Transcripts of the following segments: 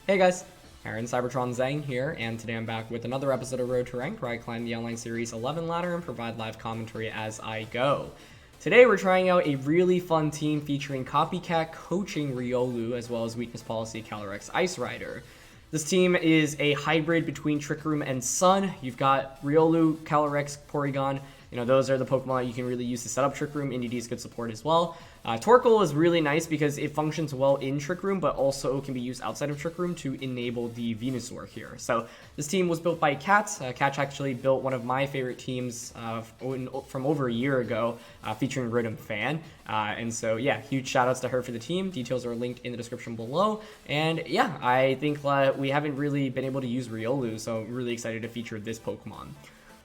Hey guys, Aaron Cybertron Zhang here, and today I'm back with another episode of Road to Rank, where I climb the online series 11 ladder and provide live commentary as I go. Today we're trying out a really fun team featuring Copycat coaching Riolu, as well as Weakness Policy Calyrex Ice Rider. This team is a hybrid between Trick Room and Sun. You've got Riolu, Calyrex, Porygon. Those are the Pokemon that you can really use to set up Trick Room. Indeedee is good support as well. Torkoal is really nice because it functions well in Trick Room, but also can be used outside of Trick Room to enable the Venusaur here. So this team was built by Cat. Cat actually built one of my favorite teams from over a year ago, featuring Rotom-C. And so, yeah, huge shout outs to her for the team. Details are linked in the description below. And yeah, I think we haven't really been able to use Riolu, so I'm really excited to feature this Pokemon.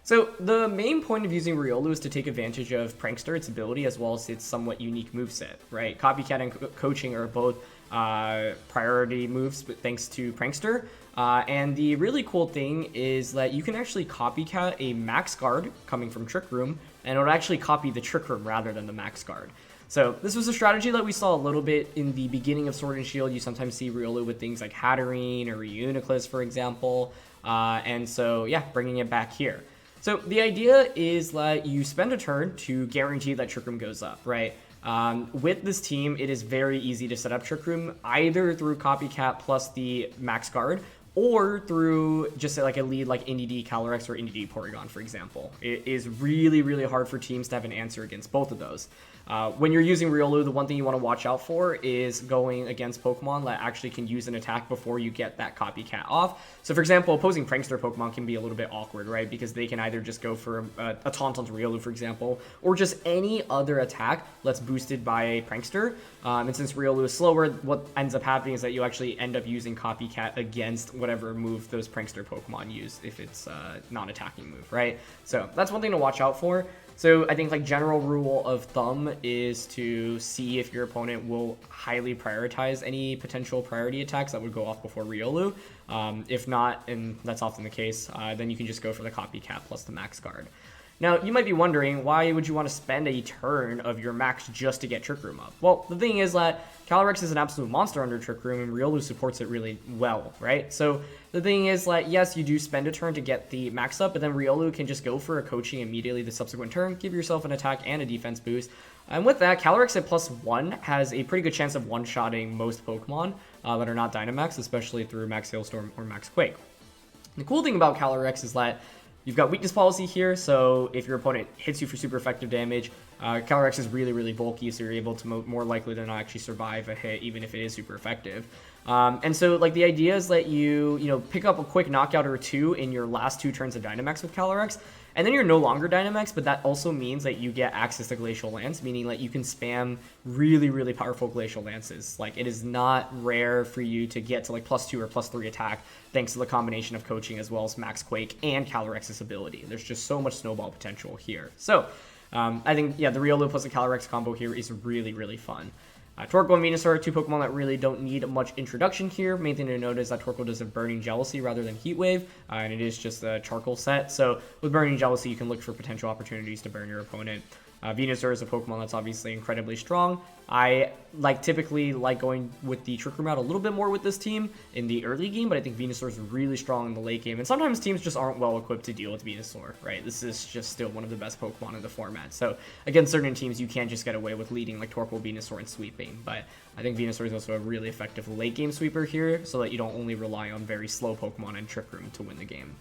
So the main point of using Riolu is to take advantage of Prankster, its ability, as well as its somewhat unique moveset, right? Copycat and Coaching are both priority moves, but thanks to Prankster. And the really cool thing is that you can actually Copycat a Max Guard coming from Trick Room, and it'll actually copy the Trick Room rather than the Max Guard. So this was a strategy that we saw a little bit in the beginning of Sword and Shield. You sometimes see Riolu with things like Hatterene or Reuniclus, for example. And so, yeah, bringing it back here. So the idea is that you spend a turn to guarantee that Trick Room goes up, right? With this team, it is very easy to set up Trick Room, either through Copycat plus the Max Guard, or through just like a lead like Indeedee Calyrex or Indeedee Porygon, for example. It is really, really hard for teams to have an answer against both of those. When you're using Riolu, the one thing you want to watch out for is going against Pokemon that actually can use an attack before you get that Copycat off. So for example, opposing Prankster Pokemon can be a little bit awkward, right? Because they can either just go for a Taunt onto Riolu, for example, or just any other attack that's boosted by a Prankster. And since Riolu is slower, what ends up happening is that you actually end up using Copycat against whatever move those Prankster Pokemon use if it's a non-attacking move, right? So that's one thing to watch out for. So I think like general rule of thumb is to see if your opponent will highly prioritize any potential priority attacks that would go off before Riolu. If not, and that's often the case, then you can just go for the Copycat plus the Max Guard. Now, you might be wondering, why would you want to spend a turn of your max just to get Trick Room up? Well, the thing is that Calyrex is an absolute monster under Trick Room, and Riolu supports it really well, right? So the thing is that, yes, you do spend a turn to get the max up, but then Riolu can just go for a Coaching immediately the subsequent turn, give yourself an attack and a defense boost. And with that, Calyrex at +1 has a pretty good chance of one-shotting most Pokemon that are not Dynamax, especially through Max Hailstorm or Max Quake. The cool thing about Calyrex is that you've got Weakness Policy here, so if your opponent hits you for super effective damage, Calyrex is really, really bulky, so you're able to more likely than not actually survive a hit, even if it is super effective. And so, like, the idea is that you pick up a quick knockout or two in your last 2 turns of Dynamax with Calyrex, and then you're no longer Dynamax, but that also means that you get access to Glacial Lance, meaning that you can spam really, really powerful Glacial Lances. Like, it is not rare for you to get to, like, +2 or +3 attack, thanks to the combination of Coaching as well as Max Quake and Calyrex's ability. There's just so much snowball potential here. So, I think, yeah, the Riolu plus the Calyrex combo here is really, really fun. Torkoal and Venusaur are 2 Pokemon that really don't need much introduction here. Main thing to note is that Torkoal does have Burning Jealousy rather than Heat Wave, and it is just a charcoal set. So with Burning Jealousy, you can look for potential opportunities to burn your opponent. Venusaur is a Pokemon that's obviously incredibly strong. I typically like going with the Trick Room route a little bit more with this team in the early game, but I think Venusaur is really strong in the late game. And sometimes teams just aren't well equipped to deal with Venusaur, right? This is just still one of the best Pokemon in the format. So against certain teams, you can't just get away with leading like Torkoal, Venusaur, and sweeping. But I think Venusaur is also a really effective late game sweeper here, so that you don't only rely on very slow Pokemon and Trick Room to win the game.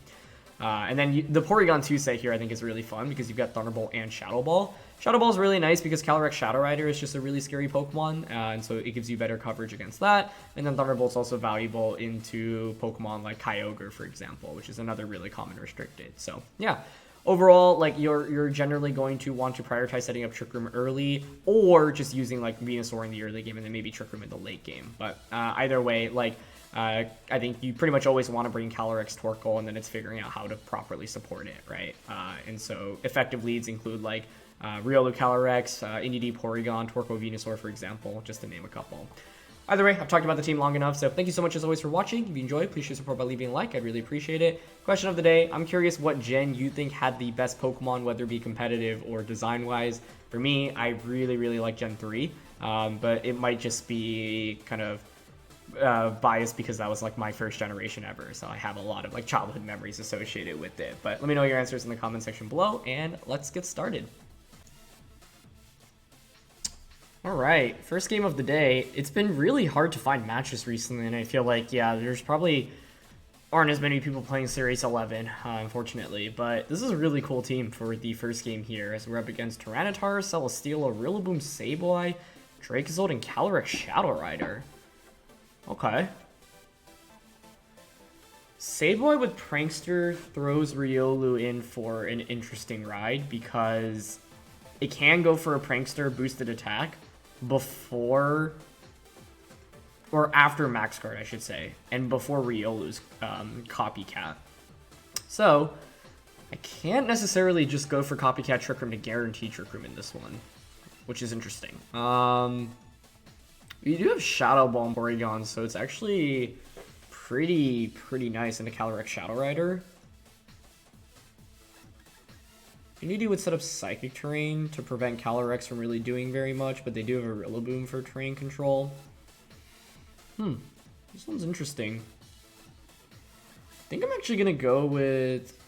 And then the Porygon 2 set here I think is really fun because you've got Thunderbolt and Shadow Ball. Shadow Ball is really nice because Calyrex Shadow Rider is just a really scary Pokemon, and so it gives you better coverage against that. And then Thunderbolt's also valuable into Pokemon like Kyogre, for example, which is another really common restricted. So yeah, overall, like you're generally going to want to prioritize setting up Trick Room early, or just using like Venusaur in the early game and then maybe Trick Room in the late game. But either way, like I think you pretty much always want to bring Calyrex Torkoal, and then it's figuring out how to properly support it, right? And so effective leads include like Riolu Calyrex, Indeedee Porygon, Torkoal Venusaur, for example, just to name a couple. Either way, I've talked about the team long enough, so thank you so much as always for watching. If you enjoyed, please show your support by leaving a like. I'd really appreciate it. Question of the day, I'm curious what gen you think had the best Pokemon, whether it be competitive or design-wise. For me, I really, really like Gen 3, but it might just be kind of biased because that was like my first generation ever, so I have a lot of like childhood memories associated with it. But let me know your answers in the comment section below, and let's get started. Alright, first game of the day. It's been really hard to find matches recently, and I feel like, yeah, there's probably aren't as many people playing Series 11, unfortunately. But this is a really cool team for the first game here, as we're up against Tyranitar, Celesteela, Rillaboom, Sableye, Dracozolt, and Calyrex Shadow Rider. Okay. Sableye with Prankster throws Riolu in for an interesting ride, because it can go for a Prankster boosted attack before, or after Max Guard, I should say, and before Riolu's Copycat. So, I can't necessarily just go for Copycat Trick Room to guarantee Trick Room in this one, which is interesting. We do have Shadow Ball and Porygon, so it's actually pretty nice into Calyrex Shadow Rider. Unity would set up Psychic Terrain to prevent Calyrex from really doing very much, but they do have a Rillaboom for terrain control. This one's interesting. I think I'm actually going to go with...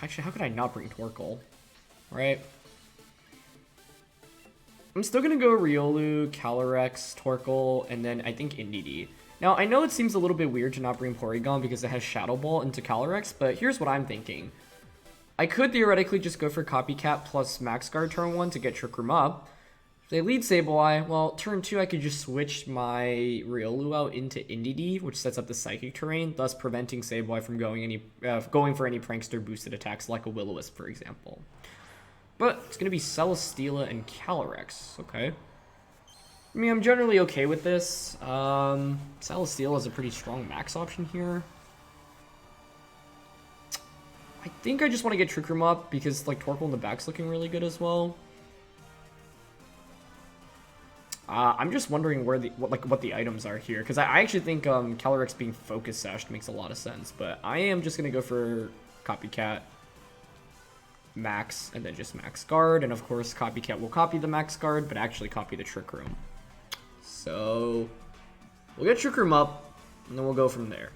Actually, how could I not bring Torkoal? Right? I'm still going to go Riolu, Calyrex, Torkoal, and then I think Indeedee. Now, I know it seems a little bit weird to not bring Porygon because it has Shadow Ball into Calyrex, but here's what I'm thinking. I could theoretically just go for Copycat plus Max Guard turn 1 to get Trick Room up. If they lead Sableye, well, turn 2 I could just switch my Riolu out into Indeedee, which sets up the Psychic Terrain, thus preventing Sableye from going for any Prankster boosted attacks like a Will-O-Wisp, for example. But it's going to be Celesteela and Calyrex. Okay. I mean, I'm generally okay with this. Celesteela is a pretty strong max option here. I think I just want to get Trick Room up because like Torkoal in the back's looking really good as well. I'm just wondering where what the items are here, because I actually think Calyrex being Focus Sashed makes a lot of sense, but I am just gonna go for Copycat, Max, and then just Max Guard, and of course Copycat will copy the Max Guard, but actually copy the Trick Room. So we'll get Trick Room up, and then we'll go from there.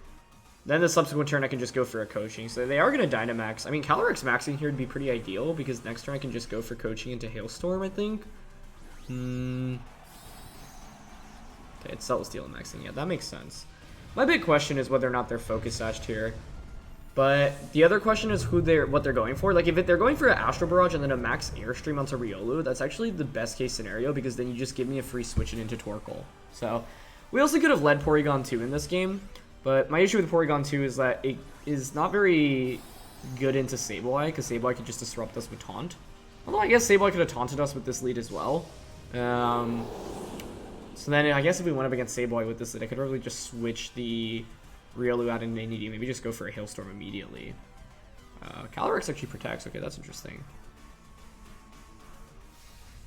Then the subsequent turn I can just go for a Coaching. So they are going to Dynamax. I mean, Calyrex maxing here would be pretty ideal, because next turn I can just go for Coaching into Hailstorm, I think. Okay, it's Celesteela maxing. Yeah, that makes sense. My big question is whether or not they're Focus Sashed here. But the other question is what they're going for. Like, if they're going for an Astral Barrage and then a Max Airstream onto Riolu, that's actually the best case scenario, because then you just give me a free switch it into Torkoal. So, we also could have led Porygon 2 in this game. But my issue with Porygon 2 is that it is not very good into Sableye, because Sableye could just disrupt us with Taunt. Although I guess Sableye could have taunted us with this lead as well. So then I guess if we went up against Sableye with this lead, I could really just switch the Riolu out into Indeedee. Maybe just go for a Hailstorm immediately. Calyrex actually protects. Okay, that's interesting.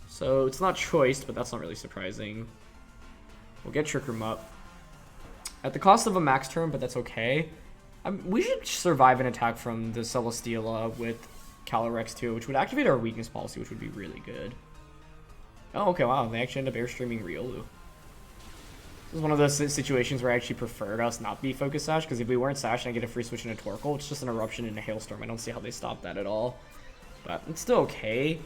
So it's not choiced, but that's not really surprising. We'll get Trick Room up. At the cost of a max turn, but that's okay. We should survive an attack from the Celesteela with Calyrex too, which would activate our weakness policy, which would be really good. Oh, okay, wow. They actually end up airstreaming Riolu. This is one of those situations where I actually preferred us not be Focus Sash, because if we weren't Sash and I get a free switch into Torkoal, it's just an Eruption into Hailstorm. I don't see how they stop that at all. But it's still okay.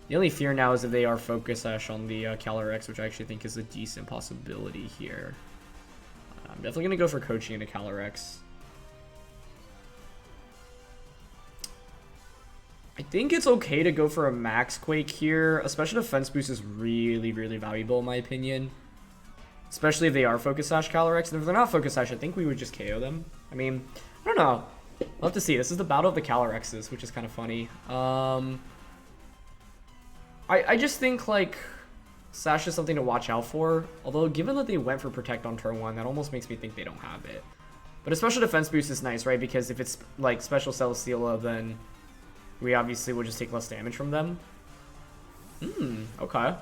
The only fear now is if they are Focus Sash on the Calyrex, which I actually think is a decent possibility here. I'm definitely going to go for Coaching into Calyrex. I think it's okay to go for a Max Quake here. A Special Defense boost is really valuable in my opinion. Especially if they are Focus Sash Calyrex. And if they're not Focus Sash, I think we would just KO them. I mean, I don't know. We'll have to see. This is the battle of the Calyrexes, which is kind of funny. I just think, like, Sash is something to watch out for. Although, given that they went for Protect on turn 1, that almost makes me think they don't have it. But a Special Defense boost is nice, right? Because if it's, like, Special Celesteela, then we obviously will just take less damage from them. Okay.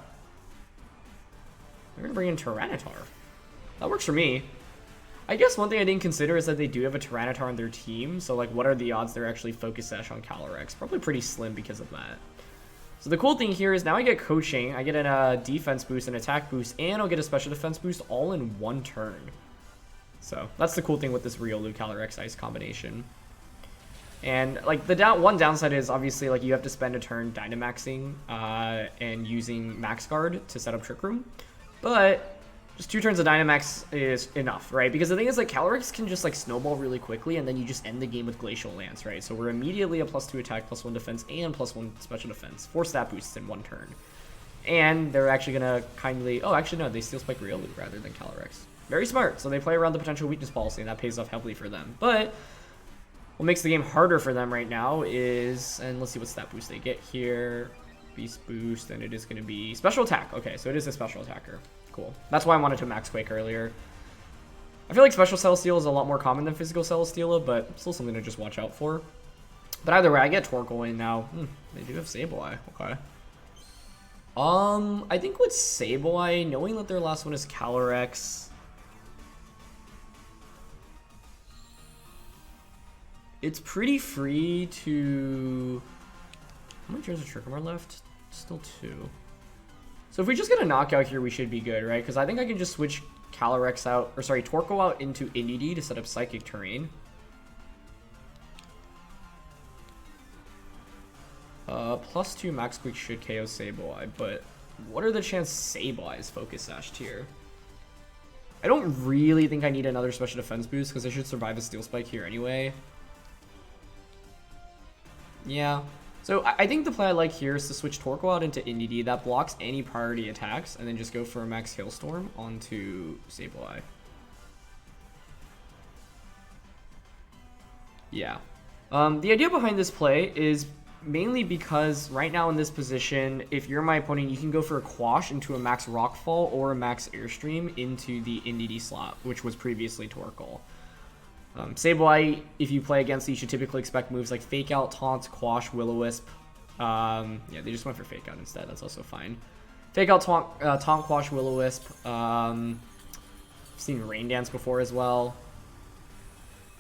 They're going to bring in Tyranitar. That works for me. I guess one thing I didn't consider is that they do have a Tyranitar on their team. So, like, what are the odds they're actually Focus Sash on Calyrex? Probably pretty slim because of that. So the cool thing here is now I get coaching, I get a defense boost, an attack boost, and I'll get a special defense boost all in one turn. So that's the cool thing with this Riolu Calyrex-S combination. And like the one downside is obviously like you have to spend a turn Dynamaxing and using Max Guard to set up Trick Room. But just 2 turns of Dynamax is enough, right? Because the thing is like Calyrex can just like snowball really quickly and then you just end the game with Glacial Lance, right? So we're immediately a +2 attack, +1 defense, and +1 special defense. 4 stat boosts in one turn. And they're actually gonna kindly, oh actually no, they Steel Spike Riolu rather than Calyrex. Very smart, so they play around the potential weakness policy and that pays off heavily for them. But what makes the game harder for them right now is, and let's see what stat boost they get here. Beast boost, and it is gonna be special attack. Okay, so it is a special attacker. Cool. That's why I wanted to max Quake earlier. I feel like special Celesteela is a lot more common than physical Celesteela, but still something to just watch out for. But either way, I get Torkoal in now. They do have Sableye. Okay. I think with Sableye, knowing that their last one is Calyrex, it's pretty free to... How many turns of Trick Room are left? Still 2. So if we just get a knockout here, we should be good, right? Because I think I can just switch Calyrex out, or sorry, Torkoal out into Indeedee to set up Psychic Terrain. +2 Max Quick should KO Sableye, but what are the chances Sableye is Focus Sashed here? I don't really think I need another special defense boost because I should survive a Steel Spike here anyway. Yeah. So I think the play I like here is to switch Torkoal out into Indeedee. That blocks any priority attacks, and then just go for a Max Hailstorm onto Sableye. Yeah. The idea behind this play is mainly because right now in this position, if you're my opponent, you can go for a Quash into a Max Rockfall or a Max Airstream into the Indeedee slot, which was previously Torkoal. Sableye, if you play against it, you should typically expect moves like Fake Out, Taunt, Quash, Will-O-Wisp. Yeah, they just went for Fake Out instead. That's also fine. Fake Out, Taunt, Quash, Will-O-Wisp. I've seen Rain Dance before as well.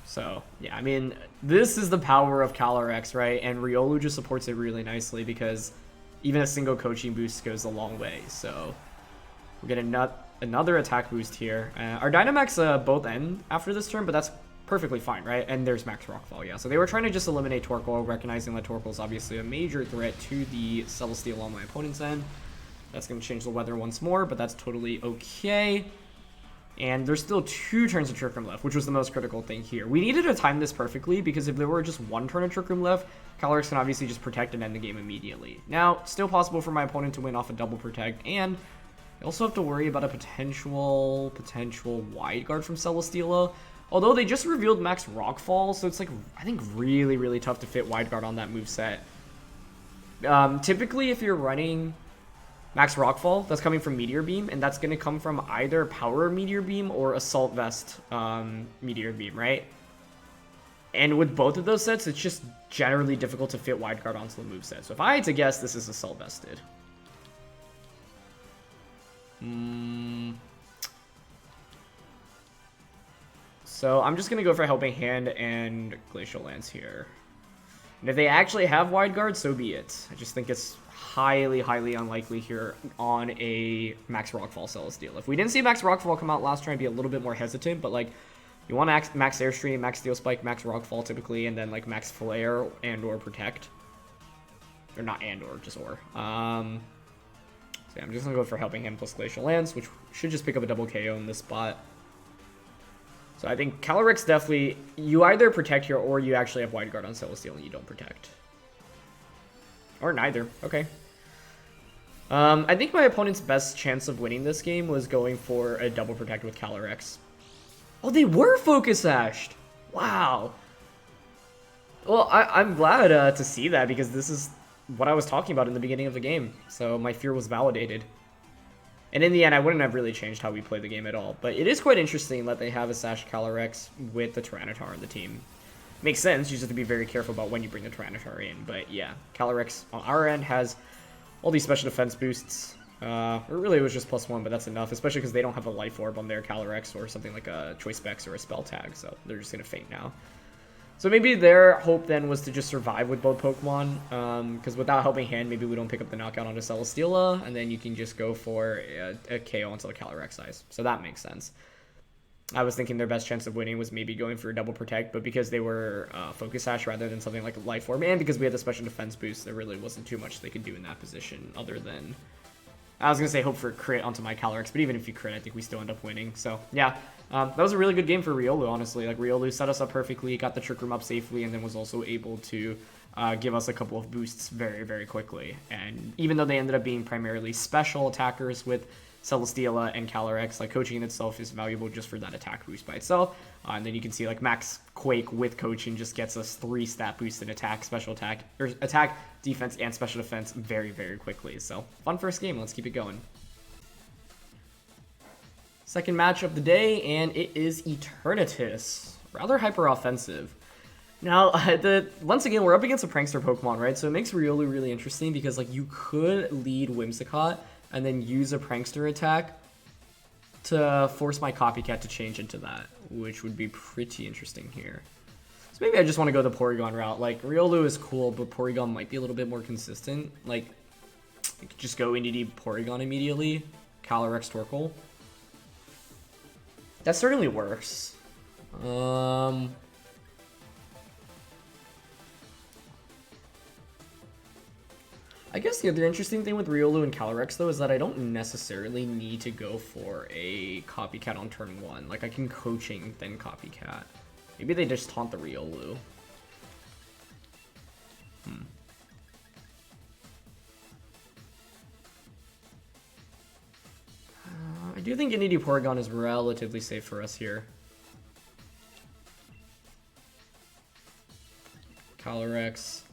So, yeah, I mean, this is the power of Calyrex, right? And Riolu just supports it really nicely because even a single coaching boost goes a long way. So, we're getting another attack boost here. Our Dynamax both end after this turn, but that's perfectly fine, right? And there's Max Rockfall, yeah. So they were trying to just eliminate Torkoal, recognizing that Torkoal is obviously a major threat to the Celesteela on my opponent's end. That's going to change the weather once more, but that's totally okay. And there's still 2 turns of Trick Room left, which was the most critical thing here. We needed to time this perfectly, because if there were just 1 turn of Trick Room left, Calyrex can obviously just protect and end the game immediately. Now, still possible for my opponent to win off a double protect, and I also have to worry about a potential wide guard from Celesteela. Although they just revealed Max Rockfall, so it's like, I think really, really tough to fit wide guard on that moveset. Typically, if you're running Max Rockfall, that's coming from Meteor Beam, and that's going to come from either Power Meteor Beam or Assault Vest Meteor Beam, right? And with both of those sets, it's just generally difficult to fit wide guard onto the moveset. So if I had to guess, this is Assault Vested. So I'm just going to go for Helping Hand and Glacial Lance here. And if they actually have wide guard, so be it. I just think it's highly, highly unlikely here on a Max Rockfall Celesteela. If we didn't see Max Rockfall come out last turn, I'd be a little bit more hesitant, but like, you want Max Airstream, Max Steel Spike, Max Rockfall typically, and then like Max Flare and or Protect. Or not and or, just or. So yeah, I'm just going to go for Helping Hand plus Glacial Lance, which should just pick up a double KO in this spot. So I think Calyrex definitely, you either protect here or you actually have wide guard on Celesteela and you don't protect. Or neither. Okay. I think my opponent's best chance of winning this game was going for a double protect with Calyrex. Oh, they were Focus Sashed! Wow. Well, I'm glad to see that because this is what I was talking about in the beginning of the game. So my fear was validated. And in the end, I wouldn't have really changed how we play the game at all. But it is quite interesting that they have a Sash Calyrex with the Tyranitar on the team. Makes sense, you just have to be very careful about when you bring the Tyranitar in. But yeah, Calyrex on our end has all these special defense boosts. Or really it was just +1, but that's enough. Especially because they don't have a Life Orb on their Calyrex or something like a Choice Specs or a Spell Tag. So they're just going to faint now. So maybe their hope then was to just survive with both Pokemon, because without Helping Hand, maybe we don't pick up the knockout onto Celesteela, and then you can just go for a KO onto the Calyrex-S. So that makes sense. I was thinking their best chance of winning was maybe going for a double protect, but because they were Focus Sash rather than something like a Life Orb, and because we had the special defense boost, there really wasn't too much they could do in that position other than... I was going to say hope for a crit onto my Calyrex, but even if you crit, I think we still end up winning. So, yeah, that was a really good game for Riolu, honestly. Like, Riolu set us up perfectly, got the Trick Room up safely, and then was also able to give us a couple of boosts very, very quickly. And even though they ended up being primarily special attackers with Celesteela and Calyrex, like, coaching in itself is valuable just for that attack boost by itself. And then you can see, like, Max Quake with coaching just gets us 3 stat boosts in attack, special attack, or attack, defense, and special defense very, very quickly. So, fun first game. Let's keep it going. Second match of the day, and it is Eternatus. Rather hyper-offensive. Now, once again, we're up against a prankster Pokemon, right? So it makes Riolu really interesting because, like, you could lead Whimsicott and then use a prankster attack to force my Copycat to change into that, which would be pretty interesting here. So maybe I just want to go the Porygon route. Like, Riolu is cool, but Porygon might be a little bit more consistent. Like, you could just go NDD Porygon immediately. Calyrex Torkoal. That certainly works. I guess the other interesting thing with Riolu and Calyrex, though, is that I don't necessarily need to go for a Copycat on turn 1. Like, I can coaching, then Copycat. Maybe they just taunt the Riolu. I do think NDD Porygon is relatively safe for us here. Calyrex.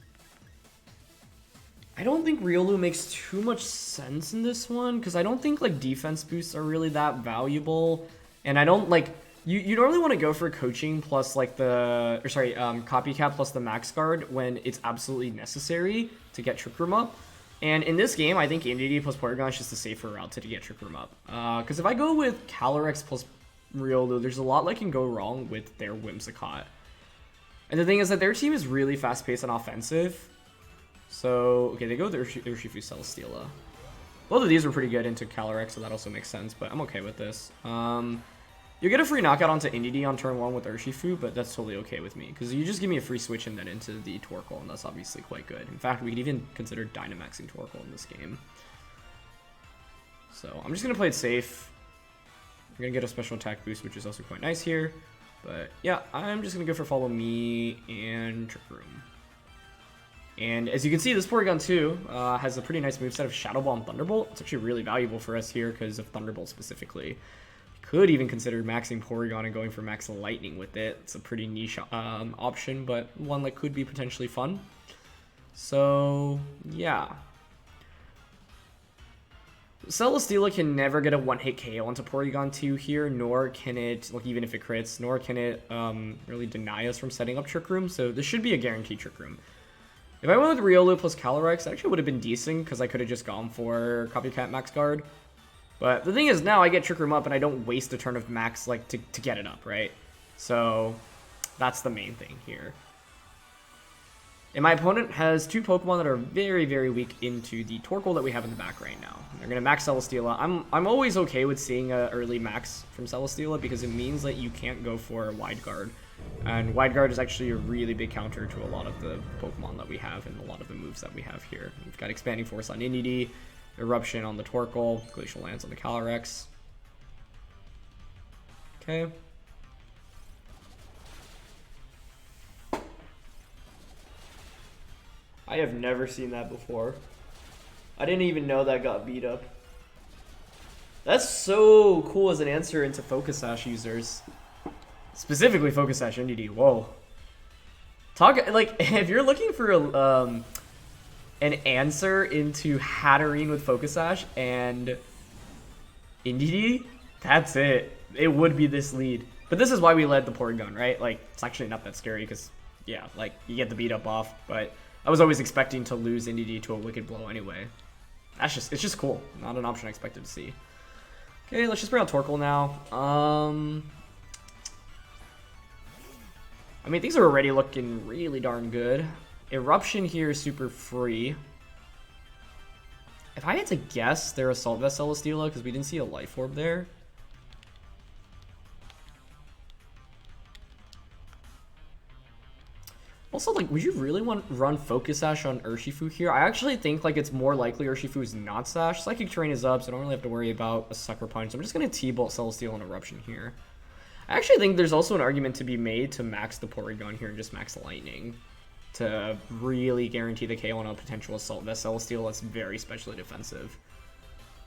I don't think Riolu makes too much sense in this one, because I don't think, like, defense boosts are really that valuable. And I don't, like, you normally want to go for coaching plus, like, Copycat plus the Max Guard when it's absolutely necessary to get Trick Room up. And in this game, I think NDD plus Porygon is just a safer route to get Trick Room up. Because if I go with Calyrex plus Riolu, there's a lot that can go wrong with their Whimsicott. And the thing is that their team is really fast-paced and offensive. So, okay, they go with Urshifu Celesteela. Both of these are pretty good into Calyrex, so that also makes sense, but I'm okay with this. You get a free knockout onto NDD on turn 1 with Urshifu, but that's totally okay with me, because you just give me a free switch and then into the Torkoal, and that's obviously quite good. In fact, we could even consider Dynamaxing Torkoal in this game. So, I'm just going to play it safe. I'm going to get a special attack boost, which is also quite nice here. But, yeah, I'm just going to go for Follow Me and Trick Room. And as you can see, this Porygon too has a pretty nice moveset of Shadow Ball and Thunderbolt. It's actually really valuable for us here because of Thunderbolt specifically. Could even consider maxing Porygon and going for Max Lightning with it. It's a pretty niche option, but one that could be potentially fun. So, yeah. Celesteela can never get a one-hit KO onto Porygon 2 here, nor can it, like, even if it crits, nor can it really deny us from setting up Trick Room. So this should be a guaranteed Trick Room. If I went with Riolu plus Calyrex, that actually would have been decent, because I could have just gone for Copycat Max Guard. But the thing is, now I get Trick Room up, and I don't waste a turn of Max, like, to get it up, right? So, that's the main thing here. And my opponent has 2 Pokemon that are very, very weak into the Torkoal that we have in the back right now. They're going to max Celesteela. I'm always okay with seeing an early max from Celesteela, because it means that you can't go for a Wide Guard. And Wide Guard is actually a really big counter to a lot of the Pokemon that we have and a lot of the moves that we have here. We've got Expanding Force on NDD, Eruption on the Torkoal, Glacial Lance on the Calyrex. Okay. I have never seen that before. I didn't even know that got beat up. That's so cool as an answer into Focus Sash users. Specifically Focus Sash NDD. Whoa. Talk, like, if you're looking for an answer into Hatterene with Focus Sash and NDD, that's it. It would be this lead. But this is why we led the Porygon, right? Like, it's actually not that scary because, yeah, like, you get the beat up off. But I was always expecting to lose NDD to a Wicked Blow anyway. It's just cool. Not an option I expected to see. Okay, let's just bring out Torkoal now. I mean, things are already looking really darn good. Eruption here is super free. If I had to guess, they're Assault Vest Celesteela because we didn't see a Life Orb there. Also, like, would you really want to run Focus Sash on Urshifu here? I actually think, like, it's more likely Urshifu is not Sash. Psychic Terrain is up, so I don't really have to worry about a Sucker Punch. So I'm just going to T-Bolt Celesteela and Eruption here. I actually think there's also an argument to be made to max the Porygon here and just max Lightning to really guarantee the KO on a potential Assault Vest Celesteela that's very specially defensive.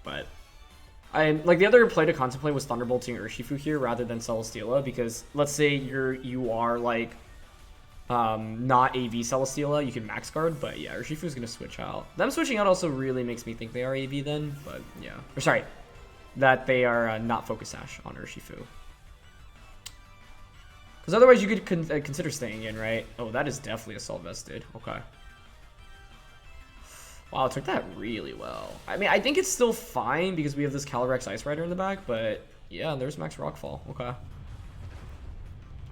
But like, the other play to contemplate was Thunderbolting Urshifu here rather than Celesteela, because let's say you are like not AV Celesteela, you can max guard, but yeah, Urshifu's gonna switch out. Them switching out also really makes me think they are AV then, but yeah. Or sorry, that they are not Focus Sash on Urshifu. Because otherwise you could consider staying in, right? Oh, that is definitely Assault Vested. Okay. Wow, it took that really well. I mean, I think it's still fine because we have this Calyrex Ice Rider in the back, but yeah, there's Max Rockfall. Okay. I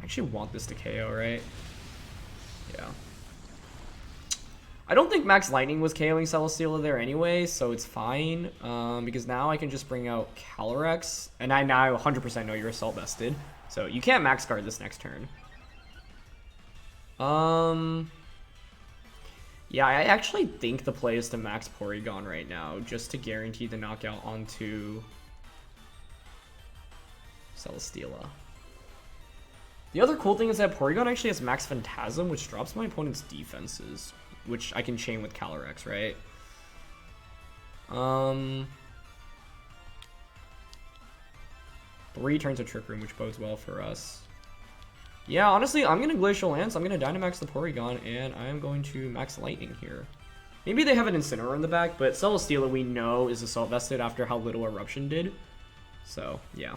actually want this to KO, right? Yeah. I don't think Max Lightning was KOing Celesteela there anyway, so it's fine. Because now I can just bring out Calyrex, and I now 100% know you're Assault Vested. So you can't max guard this next turn. Yeah, I actually think the play is to max Porygon right now, just to guarantee the knockout onto Celesteela. The other cool thing is that Porygon actually has Max Phantasm, which drops my opponent's defenses, which I can chain with Calyrex, right? 3 turns of Trick Room, which bodes well for us. Yeah, honestly, I'm going to Glacial Lance, I'm going to Dynamax the Porygon, and I'm going to Max Lightning here. Maybe they have an Incineroar in the back, but Celesteela we know is Assault Vested after how little Eruption did. So, yeah.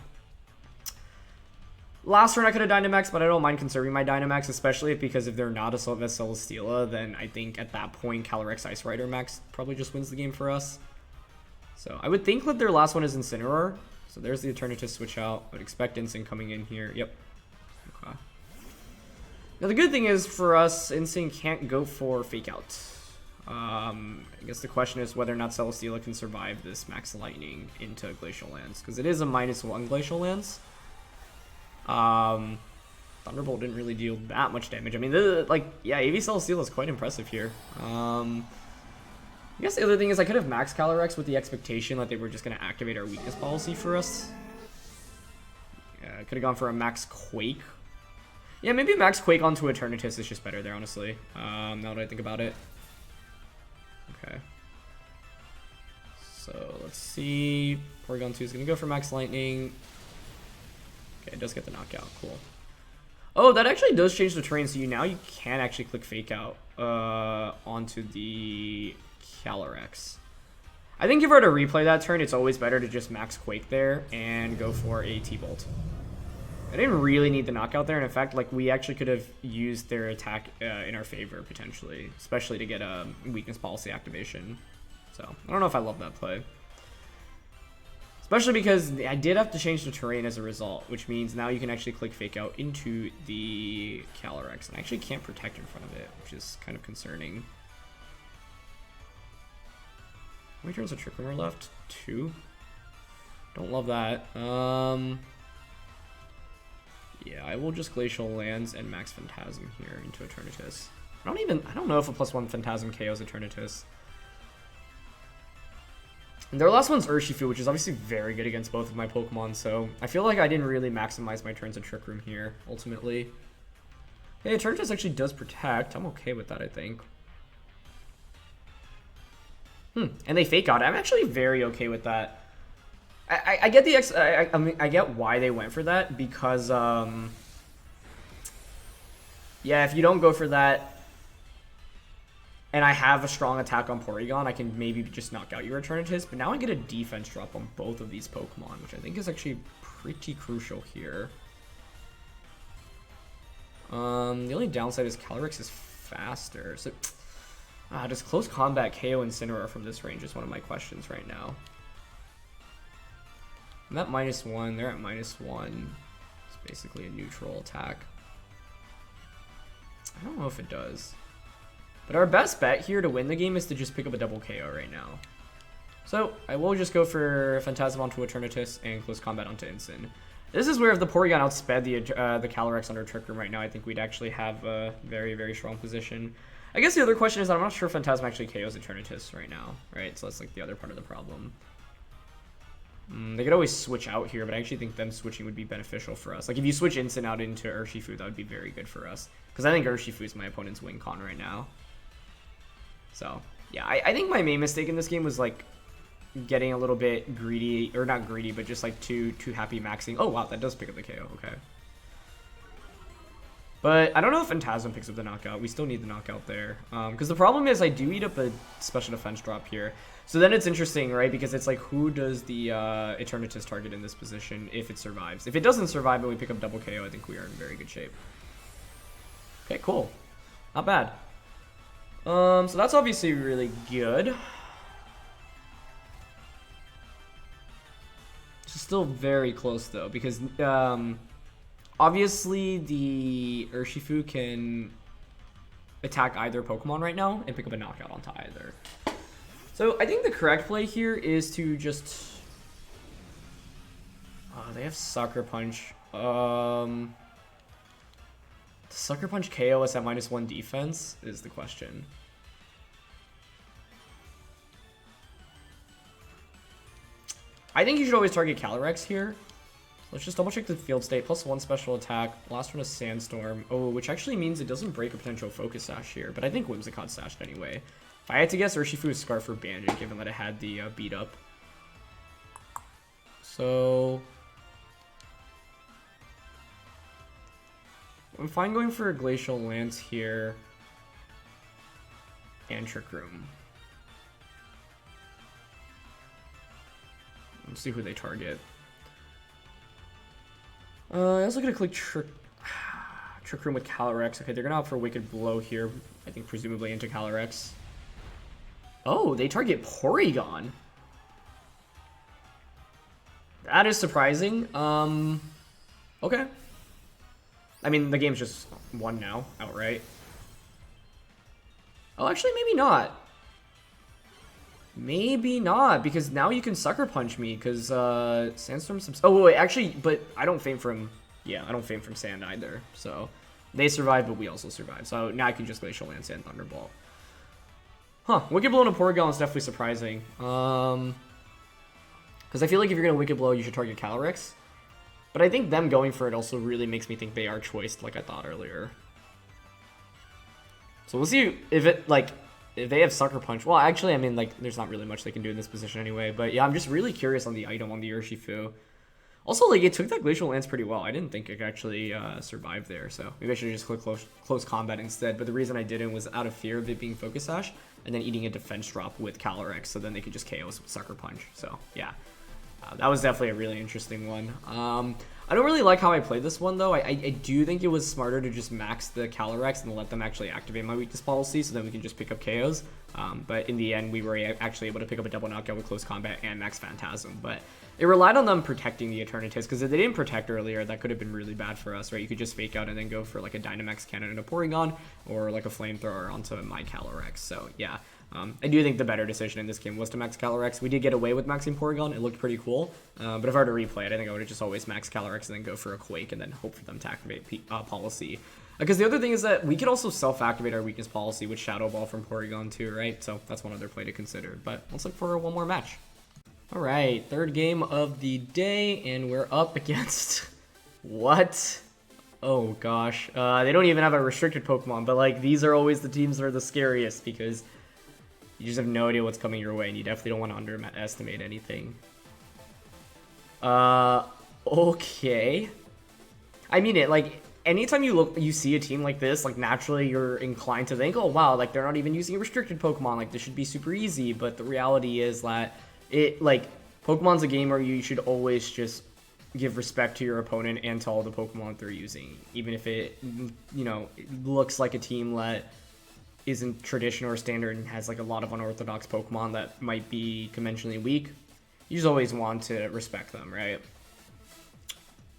Last turn I could have Dynamax, but I don't mind conserving my Dynamax, especially because if they're not Assault Vest Celesteela, then I think at that point Calyrex Ice Rider Max probably just wins the game for us. So I would think that their last one is Incineroar. So there's the Eternatus switch out. I would expect Incin coming in here. Yep. Okay. Now the good thing is for us, Incin can't go for Fake Out. I guess the question is whether or not Celesteela can survive this Max Lightning into Glacial Lance, because it is a -1 Glacial Lance. Thunderbolt didn't really deal that much damage. I mean, yeah, AV Celesteela is quite impressive here. I guess the other thing is I could have Max Calyrex with the expectation that they were just going to activate our weakness policy for us. Yeah, I could have gone for a Max Quake. Yeah, maybe Max Quake onto Eternatus is just better there, honestly. Now that I think about it. Okay. So, let's see. Porygon 2 is going to go for Max Lightning. Okay, it does get the knockout. Cool. Oh, that actually does change the terrain, so now you can actually click Fake Out onto the Calyrex. I think if we were to replay that turn, it's always better to just Max Quake there and go for a T-Bolt. I didn't really need the knockout there, and in fact, like, we actually could have used their attack in our favor, potentially, especially to get a weakness policy activation. So, I don't know if I love that play. Especially because I did have to change the terrain as a result, which means now you can actually click Fake Out into the Calyrex, and I actually can't protect in front of it, which is kind of concerning. How many turns of Trick Room are left? 2? Don't love that. Yeah, I will just Glacial Lance and Max Phantasm here into Eternatus. I don't know if a +1 Phantasm KOs Eternatus. And their last one's Urshifu, which is obviously very good against both of my Pokemon, so I feel like I didn't really maximize my turns of Trick Room here, ultimately. Hey, Eternatus actually does protect. I'm okay with that, I think. And they Fake Out. I'm actually very okay with that. I get the I mean, I get why they went for that, because yeah, if you don't go for that and I have a strong attack on Porygon, I can maybe just knock out your Eternatus, but now I get a defense drop on both of these Pokemon, which I think is actually pretty crucial here. The only downside is Calyrex is faster, so does Close Combat KO Incineroar from this range is one of my questions right now. I'm at -1, they're at -1. It's basically a neutral attack. I don't know if it does. But our best bet here to win the game is to just pick up a double KO right now. So I will just go for Phantasm onto Eternatus and Close Combat onto Incin. This is where if the Porygon outsped the Calyrex under Trick Room right now, I think we'd actually have a very, very strong position. I guess the other question is that I'm not sure if Phantasm actually KOs Eternatus right now, right? So that's like the other part of the problem. They could always switch out here, but I actually think them switching would be beneficial for us. Like if you switch Incin out into Urshifu, that would be very good for us. Because I think Urshifu is my opponent's win con right now. So yeah, I think my main mistake in this game was like getting a little bit greedy, or not greedy, but just like too happy maxing. Oh wow, that does pick up the KO, okay. But I don't know if Phantasm picks up the knockout. We still need the knockout there. Because the problem is I do eat up a special defense drop here. So then it's interesting, right? Because it's like, who does the Eternatus target in this position if it survives? If it doesn't survive and we pick up double KO, I think we are in very good shape. Okay, cool. Not bad. So that's obviously really good. It's still very close though, because obviously the Urshifu can attack either Pokemon right now and pick up a knockout onto either. So I think the correct play here is to just... they have Sucker Punch. Does Sucker Punch KO us at -1 defense is the question. I think you should always target Calyrex here. Let's just double check the field state. +1 special attack. Last one is Sandstorm. Oh, which actually means it doesn't break a potential Focus Sash here. But I think Whimsicott stashed anyway. If I had to guess, Urshifu is Scarf or Bandage, given that it had the beat up. So I'm fine going for a Glacial Lance here. And Trick Room. Let's see who they target. I also gonna click Trick Room with Calyrex. Okay, they're gonna opt for Wicked Blow here. I think presumably into Calyrex. Oh, they target Porygon. That is surprising. Okay. I mean, the game's just won now, outright. Oh, actually, maybe not. Maybe not, because now you can Sucker Punch me, because Sandstorm... Oh, wait, actually, but I don't faint from... Yeah, I don't faint from Sand either, so... They survive, but we also survive, so now I can just Glacial Lance and Thunderbolt. Huh, Wicked Blow on a Porygon is definitely surprising. Because I feel like if you're going to Wicked Blow, you should target Calyrex. But I think them going for it also really makes me think they are choiced like I thought earlier. So we'll see if it, like... If they have Sucker Punch, well, actually, I mean, like, there's not really much they can do in this position anyway. But yeah, I'm just really curious on the item on the Urshifu. Also, like, it took that Glacial Lance pretty well. I didn't think it could actually survive there. So maybe I should just click close combat instead. But the reason I didn't was out of fear of it being Focus Sash and then eating a defense drop with Calyrex. So then they could just KO us with Sucker Punch. So yeah, that was definitely a really interesting one. I don't really like how I played this one, though. I do think it was smarter to just max the Calyrex and let them actually activate my weakness policy so then we can just pick up KOs. But in the end, we were actually able to pick up a double knockout with Close Combat and Max Phantasm. But it relied on them protecting the Eternatus, because if they didn't protect earlier, that could have been really bad for us, right? You could just fake out and then go for like a Dynamax Cannon and a Porygon, or like a Flamethrower onto my Calyrex. So yeah. I do think the better decision in this game was to max Calyrex. We did get away with maxing Porygon. It looked pretty cool. But if I were to replay it, I think I would have just always max Calyrex and then go for a Quake and then hope for them to activate policy. Because the other thing is that we could also self-activate our weakness policy with Shadow Ball from Porygon too, right? So that's one other play to consider. But let's look for one more match. All right, third game of the day, and we're up against... What? Oh gosh. They don't even have a restricted Pokemon, but like these are always the teams that are the scariest because... You just have no idea what's coming your way, and you definitely don't want to underestimate anything. Okay. I mean it, like, anytime you see a team like this, like, naturally you're inclined to think, oh, wow, like, they're not even using a restricted Pokemon, like, this should be super easy, but the reality is that Pokemon's a game where you should always just give respect to your opponent and to all the Pokemon they're using, even if it, it looks like a team that isn't traditional or standard and has like a lot of unorthodox Pokemon that might be conventionally weak. You just always want to respect them, right?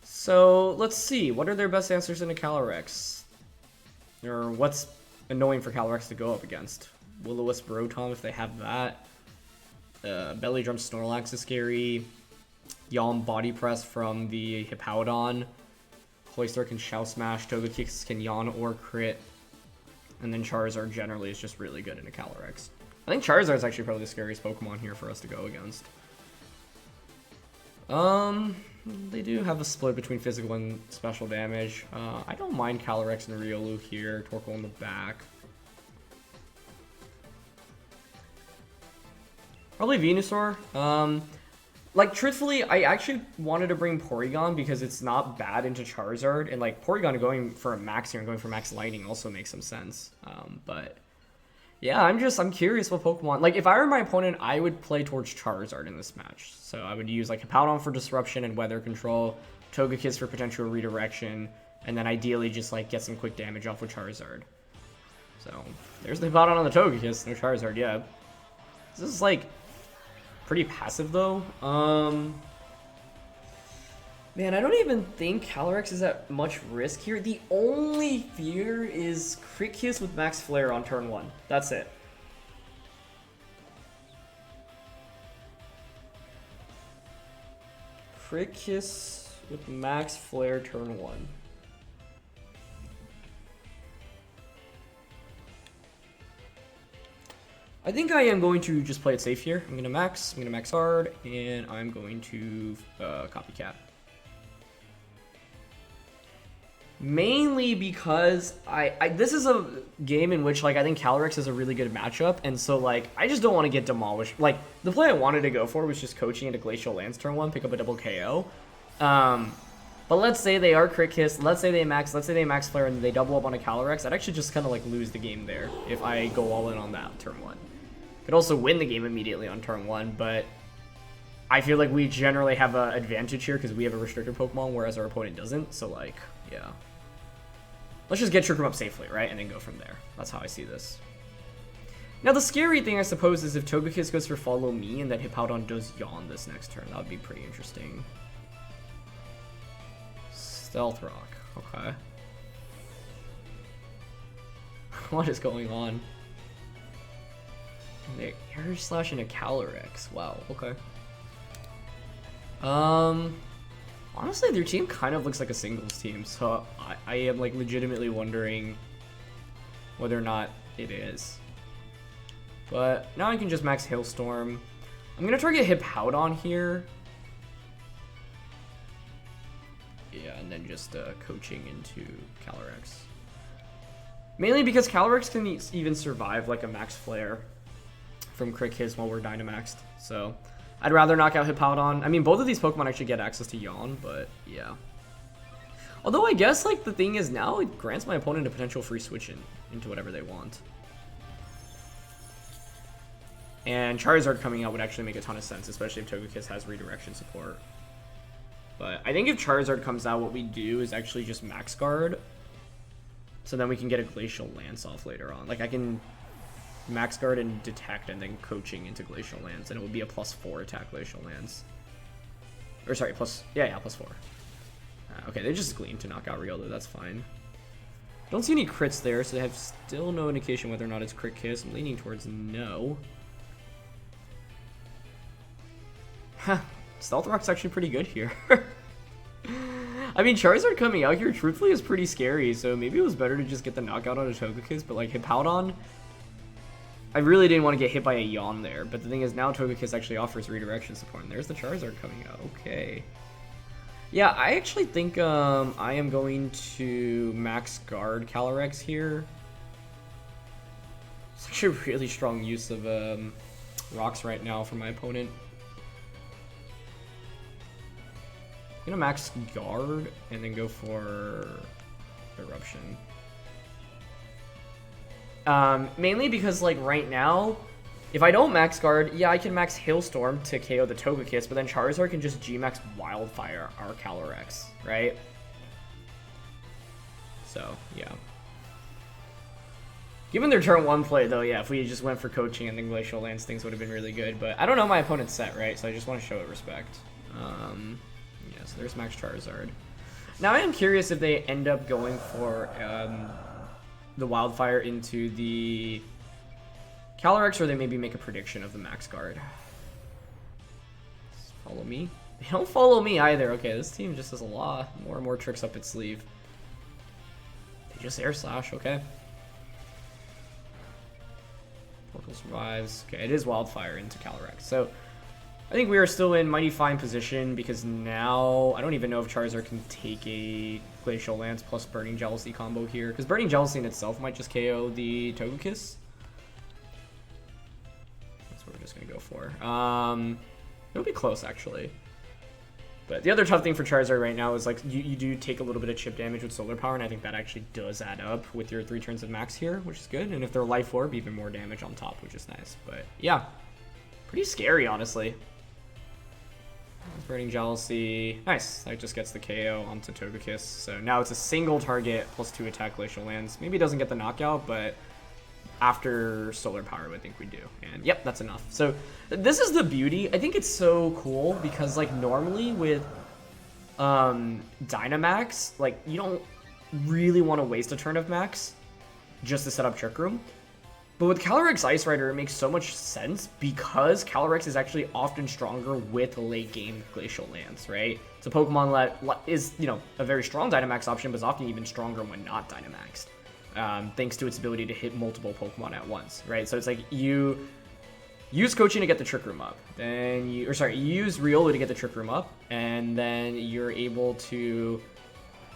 So let's see, what are their best answers into Calyrex? Or what's annoying for Calyrex to go up against? Will-O-Wisp Rotom if they have that. Belly Drum Snorlax is scary. Yawn Body Press from the Hippowdon. Cloyster can Shell Smash. Togekiss can Yawn or crit. And then Charizard generally is just really good in a Calyrex. I think Charizard is actually probably the scariest Pokemon here for us to go against. They do have a split between physical and special damage. I don't mind Calyrex and Riolu here. Torkoal in the back. Probably Venusaur. Like, truthfully, I actually wanted to bring Porygon because it's not bad into Charizard. And, like, Porygon going for a max here and going for max lightning also makes some sense. But, yeah, I'm curious what Pokemon... Like, if I were my opponent, I would play towards Charizard in this match. So I would use, like, Hippowdon for Disruption and Weather Control, Togekiss for potential redirection, and then ideally just, like, get some quick damage off with Charizard. So, there's the Hippowdon on the Togekiss, no Charizard yet. This is, like... pretty passive though. Man, I don't even think Calyrex is at much risk here. The only fear is Crit Kiss with Max Flare on turn 1. That's it. Crit Kiss with Max Flare turn 1. I think I am going to just play it safe here. I'm going to max hard, and I'm going to Copycat. Mainly because this is a game in which, like, I think Calyrex is a really good matchup, and so, like, I just don't want to get demolished. Like, the play I wanted to go for was just coaching into Glacial Lance turn 1, pick up a double KO. But let's say they are Crit Kiss, let's say they max Flare, and they double up on a Calyrex. I'd actually just kind of, like, lose the game there if I go all in on that turn 1. Could also win the game immediately on turn 1, but I feel like we generally have an advantage here because we have a restricted Pokemon, whereas our opponent doesn't. So, like, yeah. Let's just get Trick Room up safely, right? And then go from there. That's how I see this. Now, the scary thing, I suppose, is if Togekiss goes for Follow Me and then Hippowdon does Yawn this next turn. That would be pretty interesting. Stealth Rock. Okay. What is going on? They Air Slash and a Calyrex. Wow, okay. Honestly, their team kind of looks like a singles team, so I am, like, legitimately wondering whether or not it is. But now I can just max Hailstorm. I'm gonna target Hippowdon here. Yeah, and then just coaching into Calyrex. Mainly because Calyrex can even survive, like, a Max Flare from Crit Kiss while we're Dynamaxed. So I'd rather knock out Hippowdon. I mean, both of these Pokemon actually get access to Yawn, but yeah. Although I guess, like, the thing is now it grants my opponent a potential free switch into whatever they want. And Charizard coming out would actually make a ton of sense, especially if Togekiss has redirection support. But I think if Charizard comes out, what we do is actually just Max Guard. So then we can get a Glacial Lance off later on. Like, I can Max Guard and Detect and then coaching into Glacial Lance, and it would be a +4 attack Glacial Lance. Or sorry, +4. Okay, they just Gleam to knock out Riolu, that's fine. Don't see any crits there, so they have still no indication whether or not it's Crit Kiss. I'm leaning towards no. Huh, Stealth Rock's actually pretty good here. I mean, Charizard coming out here, truthfully, is pretty scary, so maybe it was better to just get the knockout on a Togekiss, but, like, Hippowdon, I really didn't want to get hit by a Yawn there, but the thing is, now Togekiss actually offers redirection support, and there's the Charizard coming out. Okay. Yeah, I actually think I am going to Max Guard Calyrex here. It's actually a really strong use of rocks right now for my opponent. I'm gonna Max Guard and then go for Eruption. Mainly because, like, right now, if I don't Max Guard, yeah, I can Max Hailstorm to KO the Togekiss, but then Charizard can just G-Max Wildfire our Calyrex, right? So, yeah. Given their turn 1 play, though, yeah, if we just went for coaching and then Glacial Lance, things would have been really good, but I don't know my opponent's set, right? So I just want to show it respect. Yeah, so there's Max Charizard. Now I am curious if they end up going for the Wildfire into the Calyrex, or they maybe make a prediction of the Max Guard. Follow me? They don't follow me either. Okay, this team just has a lot more and more tricks up its sleeve. They just Air Slash, okay. Portal survives. Okay, it is Wildfire into Calyrex. So I think we are still in mighty fine position because now I don't even know if Charizard can take a Glacial Lance plus Burning Jealousy combo here, because Burning Jealousy in itself might just KO the Togekiss. That's what we're just gonna go for. It'll be close actually. But the other tough thing for Charizard right now is like you do take a little bit of chip damage with Solar Power, and I think that actually does add up with your 3 turns of max here, which is good. And if they're Life Orb, even more damage on top, which is nice. But yeah, pretty scary honestly. Burning Jealousy. Nice. That just gets the KO onto Togekiss. So now it's a single target plus 2 attack Glacial Lance. Maybe it doesn't get the knockout, but after Solar Power, I think we do. And yep, that's enough. So this is the beauty. I think it's so cool because like normally with Dynamax, like you don't really want to waste a turn of max just to set up Trick Room. But with Calyrex Ice Rider, it makes so much sense because Calyrex is actually often stronger with late game Glacial Lance, right? It's a Pokemon that is, you know, a very strong Dynamax option, but is often even stronger when not Dynamaxed, thanks to its ability to hit multiple Pokemon at once, right? So it's like you use Coaching to get the Trick Room up, then you use Riolu to get the Trick Room up, and then you're able to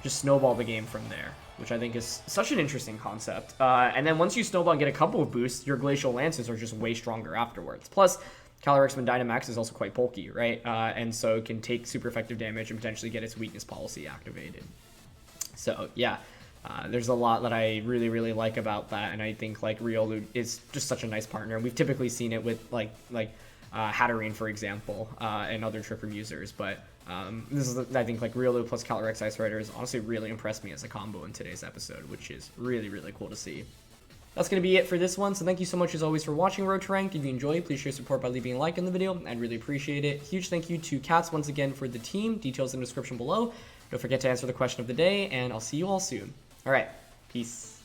just snowball the game from there, which I think is such an interesting concept. And then once you snowball and get a couple of boosts, your Glacial Lances are just way stronger afterwards. Plus, Calyrex when Dynamax is also quite bulky, right? And so it can take super effective damage and potentially get its weakness policy activated. So yeah, there's a lot that I really, really like about that, and I think like Riolu is just such a nice partner. We've typically seen it with like Hatterene, for example, and other Trick Room users, but this is, I think, like Riolu plus Calyrex Ice Rider has honestly really impressed me as a combo in today's episode, which is really, really cool to see. That's going to be it for this one, so thank you so much as always for watching Road to Rank. If you enjoyed, please show your support by leaving a like in the video. I'd really appreciate it. Huge thank you to Cats once again for the team. Details in the description below. Don't forget to answer the question of the day, and I'll see you all soon. Alright, peace.